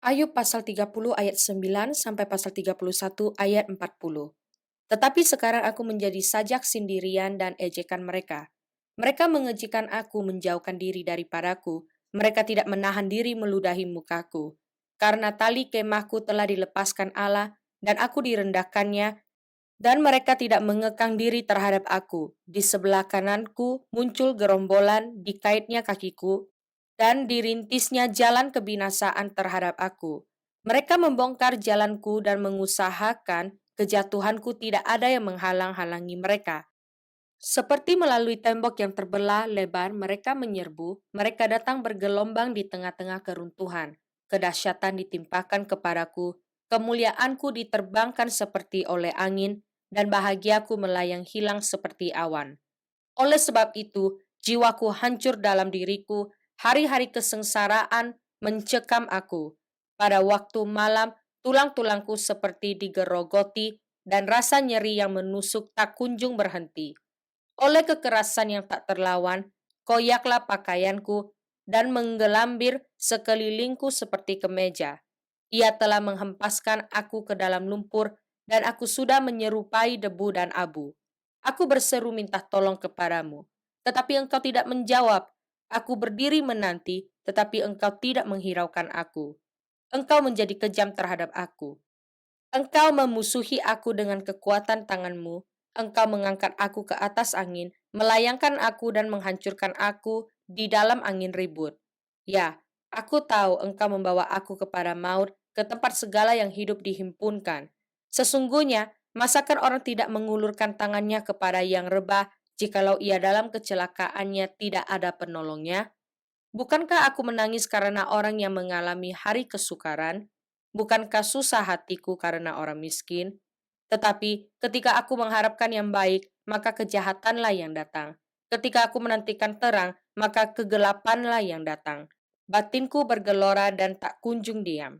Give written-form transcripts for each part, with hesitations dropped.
Ayub pasal 30 ayat 9 sampai pasal 31 ayat 40. Tetapi sekarang aku menjadi sajak sendirian dan ejekan mereka. Mereka mengejikan aku menjauhkan diri daripadaku. Mereka tidak menahan diri meludahi mukaku. Karena tali kemahku telah dilepaskan Allah dan aku direndahkannya, dan mereka tidak mengekang diri terhadap aku. Di sebelah kananku muncul gerombolan, dikaitnya kakiku, dan dirintisnya jalan kebinasaan terhadap aku. Mereka membongkar jalanku dan mengusahakan kejatuhanku, tidak ada yang menghalang-halangi mereka. Seperti melalui tembok yang terbelah lebar, mereka menyerbu, mereka datang bergelombang di tengah-tengah keruntuhan. Kedahsyatan ditimpakan kepadaku, kemuliaanku diterbangkan seperti oleh angin, dan bahagiaku melayang hilang seperti awan. Oleh sebab itu, jiwaku hancur dalam diriku, hari-hari kesengsaraan mencekam aku. Pada waktu malam, tulang-tulangku seperti digerogoti, dan rasa nyeri yang menusuk tak kunjung berhenti. Oleh kekerasan yang tak terlawan, koyaklah pakaianku dan menggelambir sekelilingku seperti kemeja. Ia telah menghempaskan aku ke dalam lumpur dan aku sudah menyerupai debu dan abu. Aku berseru minta tolong kepadamu, tetapi engkau tidak menjawab. Aku berdiri menanti, tetapi engkau tidak menghiraukan aku. Engkau menjadi kejam terhadap aku. Engkau memusuhi aku dengan kekuatan tanganmu. Engkau mengangkat aku ke atas angin, melayangkan aku dan menghancurkan aku di dalam angin ribut. Ya, aku tahu engkau membawa aku kepada maut, ke tempat segala yang hidup dihimpunkan. Sesungguhnya, masakan orang tidak mengulurkan tangannya kepada yang rebah, jikalau ia dalam kecelakaannya tidak ada penolongnya? Bukankah aku menangis karena orang yang mengalami hari kesukaran? Bukankah susah hatiku karena orang miskin? Tetapi ketika aku mengharapkan yang baik, maka kejahatanlah yang datang. Ketika aku menantikan terang, maka kegelapanlah yang datang. Batinku bergelora dan tak kunjung diam.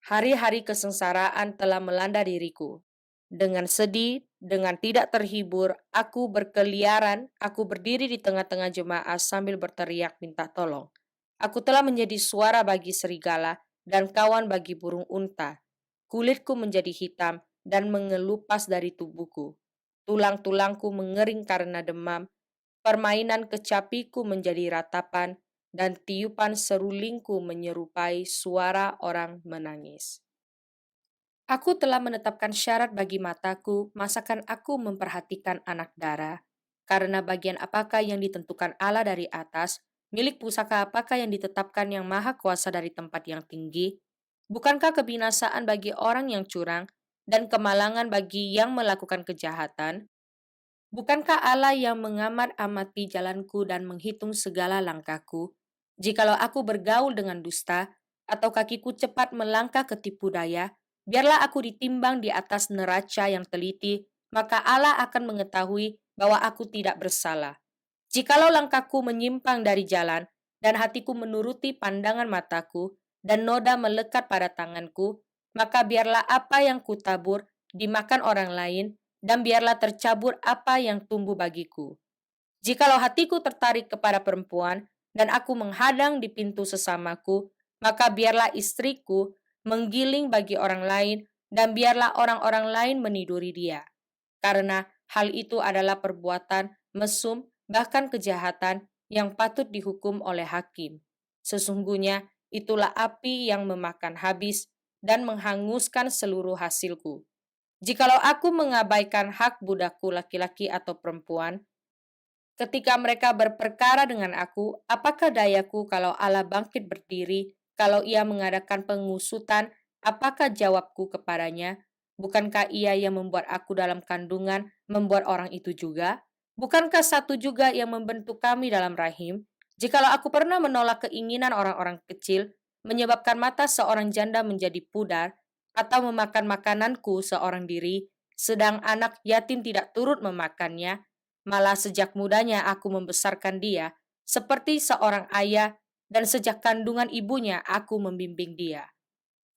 Hari-hari kesengsaraan telah melanda diriku. Dengan sedih, dengan tidak terhibur, aku berkeliaran, aku berdiri di tengah-tengah jemaah sambil berteriak minta tolong. Aku telah menjadi suara bagi serigala dan kawan bagi burung unta. Kulitku menjadi hitam dan mengelupas dari tubuhku. Tulang-tulangku mengering karena demam. Permainan kecapiku menjadi ratapan dan tiupan serulingku menyerupai suara orang menangis. Aku telah menetapkan syarat bagi mataku, masakan aku memperhatikan anak darah. Karena bagian apakah yang ditentukan Allah dari atas, milik pusaka apakah yang ditetapkan yang maha kuasa dari tempat yang tinggi? Bukankah kebinasaan bagi orang yang curang dan kemalangan bagi yang melakukan kejahatan? Bukankah Allah yang mengamat-amati jalanku dan menghitung segala langkahku? Jikalau aku bergaul dengan dusta, atau kakiku cepat melangkah ke tipu daya, biarlah aku ditimbang di atas neraca yang teliti, maka Allah akan mengetahui bahwa aku tidak bersalah. Jikalau langkahku menyimpang dari jalan, dan hatiku menuruti pandangan mataku, dan noda melekat pada tanganku, maka biarlah apa yang kutabur dimakan orang lain, dan biarlah tercabur apa yang tumbuh bagiku. Jikalau hatiku tertarik kepada perempuan, dan aku menghadang di pintu sesamaku, maka biarlah istriku menggiling bagi orang lain, dan biarlah orang-orang lain meniduri dia. Karena hal itu adalah perbuatan mesum, bahkan kejahatan yang patut dihukum oleh hakim. Sesungguhnya itulah api yang memakan habis dan menghanguskan seluruh hasilku. Jikalau aku mengabaikan hak budakku laki-laki atau perempuan, ketika mereka berperkara dengan aku, apakah dayaku kalau Allah bangkit berdiri, kalau ia mengadakan pengusutan, apakah jawabku kepadanya? Bukankah ia yang membuat aku dalam kandungan, membuat orang itu juga? Bukankah satu juga yang membentuk kami dalam rahim? Jikalau aku pernah menolak keinginan orang-orang kecil, menyebabkan mata seorang janda menjadi pudar, atau memakan makananku seorang diri, sedang anak yatim tidak turut memakannya, malah sejak mudanya aku membesarkan dia, seperti seorang ayah, dan sejak kandungan ibunya aku membimbing dia.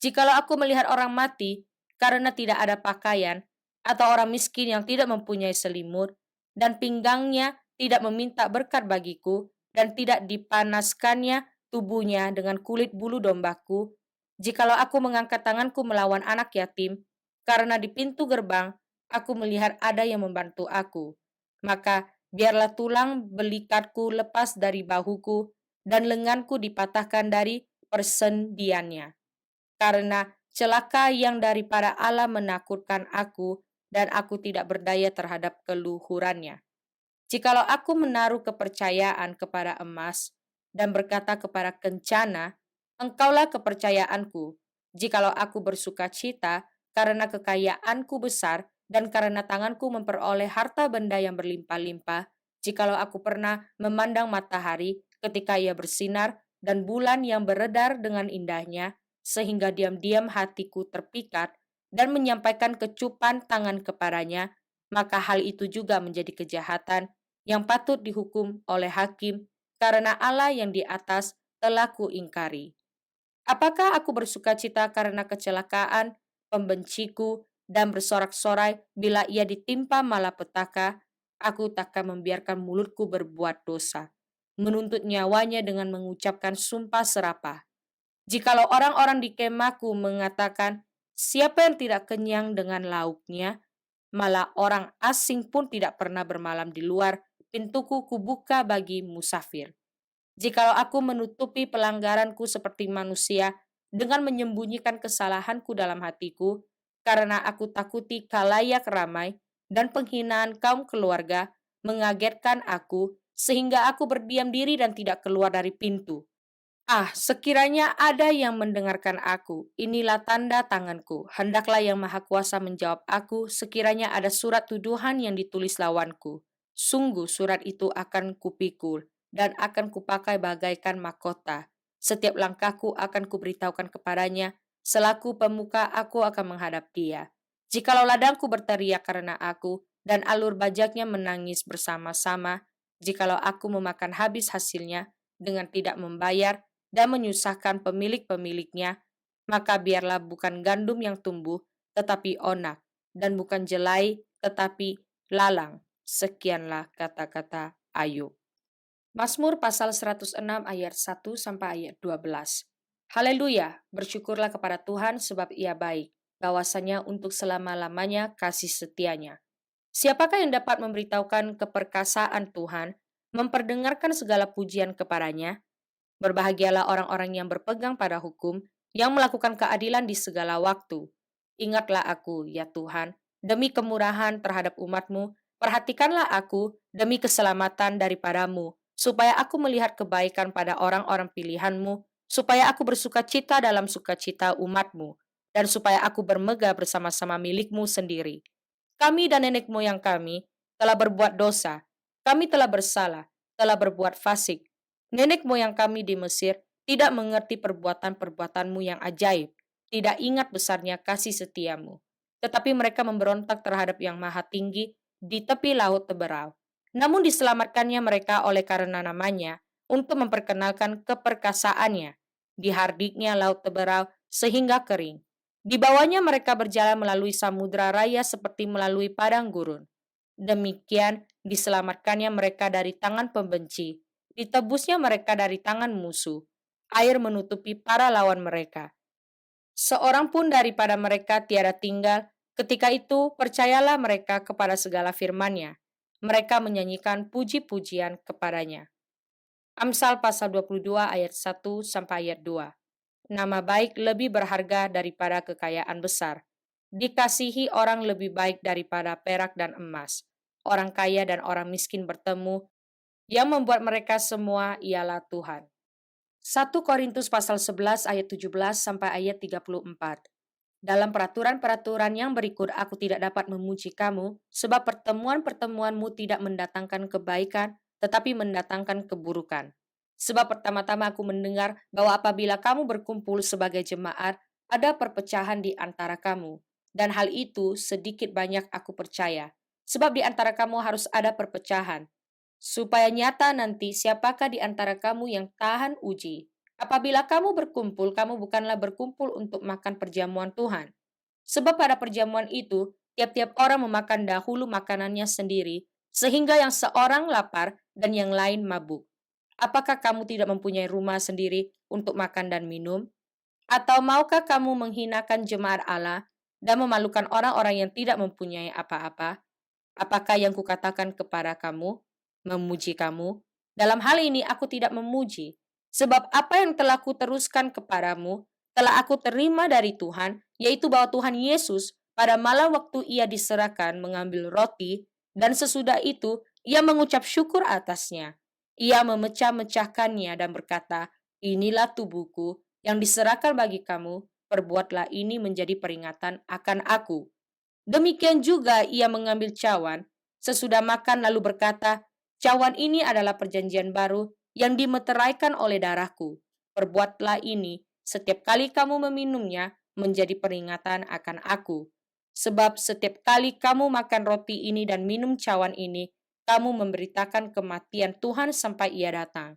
Jikalau aku melihat orang mati karena tidak ada pakaian, atau orang miskin yang tidak mempunyai selimut, dan pinggangnya tidak meminta berkat bagiku, dan tidak dipanaskannya tubuhnya dengan kulit bulu dombaku, Jikalau aku mengangkat tanganku melawan anak yatim, karena di pintu gerbang aku melihat ada yang membantu aku, maka biarlah tulang belikatku lepas dari bahuku dan lenganku dipatahkan dari persendiannya. Karena celaka yang daripada Allah menakutkan aku dan aku tidak berdaya terhadap keluhurannya. Jikalau aku menaruh kepercayaan kepada emas dan berkata kepada kencana, engkaulah kepercayaanku. Jikalau aku bersuka cita karena kekayaanku besar dan karena tanganku memperoleh harta benda yang berlimpah-limpah, jikalau aku pernah memandang matahari ketika ia bersinar dan bulan yang beredar dengan indahnya, sehingga diam-diam hatiku terpikat dan menyampaikan kecupan tangan kepadanya, maka hal itu juga menjadi kejahatan yang patut dihukum oleh hakim karena Allah yang di atas telah kuingkari. Apakah aku bersuka cita karena kecelakaan pembenciku dan bersorak-sorai bila ia ditimpa malapetaka? Aku takkan membiarkan mulutku berbuat dosa, menuntut nyawanya dengan mengucapkan sumpah serapah. Jikalau orang-orang di kemahku mengatakan, siapa yang tidak kenyang dengan lauknya, malah orang asing pun tidak pernah bermalam di luar, pintuku kubuka bagi musafir. Jikalau aku menutupi pelanggaranku seperti manusia dengan menyembunyikan kesalahanku dalam hatiku, karena aku takuti kalayak ramai dan penghinaan kaum keluarga mengagetkan aku, sehingga aku berdiam diri dan tidak keluar dari pintu. Ah, sekiranya ada yang mendengarkan aku, inilah tanda tanganku. Hendaklah yang Maha Kuasa menjawab aku, sekiranya ada surat tuduhan yang ditulis lawanku. Sungguh surat itu akan kupikul dan akan kupakai bagaikan mahkota. Setiap langkahku akan kuberitahukan kepadanya, selaku pemuka aku akan menghadap dia. Jikalau ladangku berteriak karena aku, dan alur bajaknya menangis bersama-sama, jikalau aku memakan habis hasilnya dengan tidak membayar, dan menyusahkan pemilik-pemiliknya, maka biarlah bukan gandum yang tumbuh, tetapi onak, dan bukan jelai, tetapi lalang. Sekianlah kata-kata Ayub. Mazmur pasal 106 ayat 1 sampai ayat 12. Haleluya, bersyukurlah kepada Tuhan sebab ia baik, bahwasanya untuk selama-lamanya kasih setianya. Siapakah yang dapat memberitahukan keperkasaan Tuhan, memperdengarkan segala pujian kepadanya? Berbahagialah orang-orang yang berpegang pada hukum, yang melakukan keadilan di segala waktu. Ingatlah aku, ya Tuhan, demi kemurahan terhadap umat-Mu, perhatikanlah aku demi keselamatan daripadamu, supaya aku melihat kebaikan pada orang-orang pilihan-Mu, supaya aku bersuka cita dalam sukacita umat-Mu, dan supaya aku bermegah bersama-sama milik-Mu sendiri. Kami dan nenek moyang kami telah berbuat dosa, kami telah bersalah, telah berbuat fasik. Nenek moyang kami di Mesir tidak mengerti perbuatan-perbuatanmu yang ajaib, tidak ingat besarnya kasih setiamu. Tetapi mereka memberontak terhadap yang maha tinggi di tepi laut teberau. Namun diselamatkannya mereka oleh karena namanya, untuk memperkenalkan keperkasaannya. Dihardiknya laut teberau sehingga kering. Di bawahnya mereka berjalan melalui samudra raya seperti melalui padang gurun. Demikian diselamatkannya mereka dari tangan pembenci, ditebusnya mereka dari tangan musuh. Air menutupi para lawan mereka. Seorang pun daripada mereka tiada tinggal. Ketika itu percayalah mereka kepada segala firman-Nya. Mereka menyanyikan puji-pujian kepadanya. Amsal pasal 22 ayat 1 sampai ayat 2. Nama baik lebih berharga daripada kekayaan besar. Dikasihi orang lebih baik daripada perak dan emas. Orang kaya dan orang miskin bertemu, yang membuat mereka semua ialah Tuhan. 1 Korintus pasal 11 ayat 17 sampai ayat 34. Dalam peraturan-peraturan yang berikut aku tidak dapat memuji kamu, sebab pertemuan-pertemuanmu tidak mendatangkan kebaikan, tetapi mendatangkan keburukan. Sebab pertama-tama aku mendengar bahwa apabila kamu berkumpul sebagai jemaat, ada perpecahan di antara kamu. Dan hal itu sedikit banyak aku percaya. Sebab di antara kamu harus ada perpecahan, supaya nyata nanti siapakah di antara kamu yang tahan uji. Apabila kamu berkumpul, kamu bukanlah berkumpul untuk makan perjamuan Tuhan. Sebab pada perjamuan itu, tiap-tiap orang memakan dahulu makanannya sendiri, sehingga yang seorang lapar dan yang lain mabuk. Apakah kamu tidak mempunyai rumah sendiri untuk makan dan minum? Atau maukah kamu menghinakan jemaat Allah dan memalukan orang-orang yang tidak mempunyai apa-apa? Apakah yang kukatakan kepada kamu? Memuji kamu? Dalam hal ini aku tidak memuji, sebab apa yang telah kuteruskan kepadamu telah aku terima dari Tuhan, yaitu bahwa Tuhan Yesus pada malam waktu ia diserahkan mengambil roti, dan sesudah itu ia mengucap syukur atasnya. Ia memecah-mecahkannya dan berkata, "Inilah tubuhku yang diserahkan bagi kamu, perbuatlah ini menjadi peringatan akan aku." Demikian juga ia mengambil cawan, sesudah makan lalu berkata, "Cawan ini adalah perjanjian baru yang dimeteraikan oleh darahku. Perbuatlah ini setiap kali kamu meminumnya menjadi peringatan akan aku. Sebab setiap kali kamu makan roti ini dan minum cawan ini, kamu memberitakan kematian Tuhan sampai ia datang."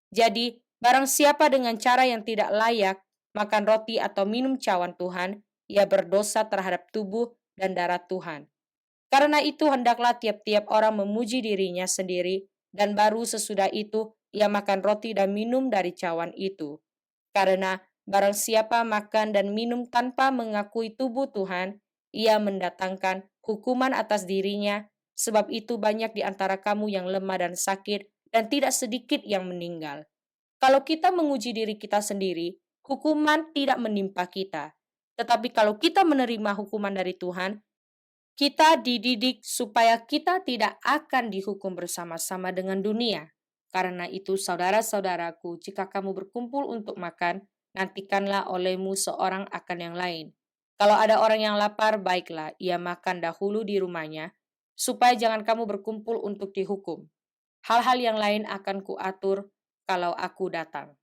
Jadi, barang siapa dengan cara yang tidak layak makan roti atau minum cawan Tuhan, ia berdosa terhadap tubuh dan darah Tuhan. Karena itu hendaklah tiap-tiap orang memuji dirinya sendiri, dan baru sesudah itu ia makan roti dan minum dari cawan itu. Karena barang siapa makan dan minum tanpa mengakui tubuh Tuhan, ia mendatangkan hukuman atas dirinya, sebab itu banyak di antara kamu yang lemah dan sakit, dan tidak sedikit yang meninggal. Kalau kita menguji diri kita sendiri, hukuman tidak menimpa kita. Tetapi kalau kita menerima hukuman dari Tuhan, kita dididik supaya kita tidak akan dihukum bersama-sama dengan dunia. Karena itu, saudara-saudaraku, jika kamu berkumpul untuk makan, nantikanlah olehmu seorang akan yang lain. Kalau ada orang yang lapar, baiklah, ia makan dahulu di rumahnya, supaya jangan kamu berkumpul untuk dihukum. Hal-hal yang lain akan kuatur kalau aku datang.